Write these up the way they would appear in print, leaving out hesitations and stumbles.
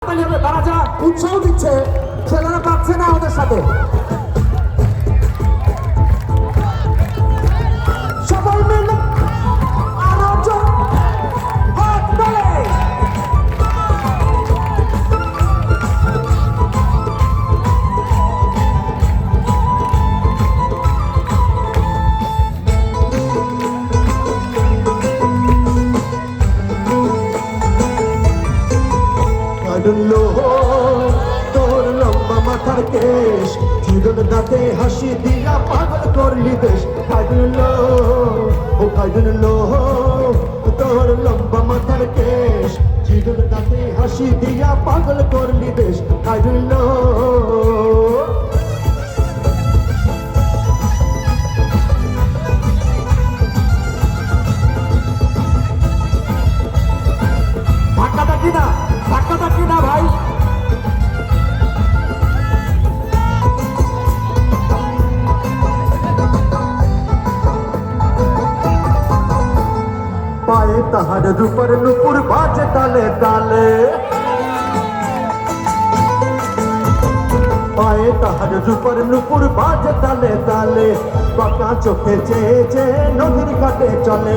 তারা যা উৎসাহ দিচ্ছে ছেলেরা পাচ্ছে না আমাদের সাথে। সবাই মিলে আরো জোর হাত তালে। তোর লম্বা মাথার কেশ চিরন দাঁতে হাসি দিয়া পাগল করলি দেশ। তোর লম্বা মাথার কেশ চিরন দাঁতে হাসি দিয়া পাগল করলি দেশ। ধাক্কাটা কিনা ভাই, পায়ে তাহার রূপর নুপুর বাজে তালে তালে। পায়ে তাহার রূপর নুপুর বাজে তালে তালে। পাকা চোখে চেয়ে চেয়ে নদীর ঘাটে চলে।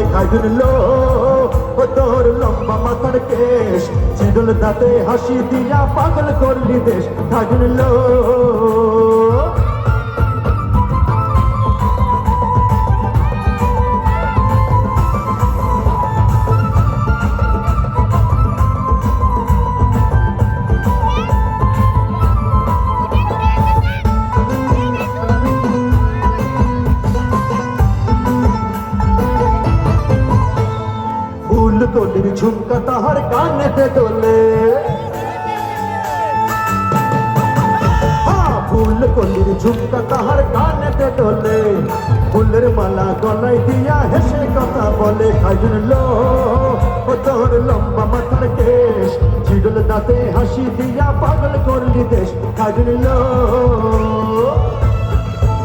তোর লম্বা মাথার কেশ চিরল দাঁতে হাসি দিয়া পাগল করলি দেশ। কলির ঝুমকা তাহার কানেতে দোলে। ফুল কলির ঝুমকা তাহার কানেতে দোলে। ফুলের মালা গলায় দিয়া হেসে কথা বলে। তোর লম্বা মাথার কেশ চিরল দাঁতে হাসি দিয়া পাগল করলি দেশ।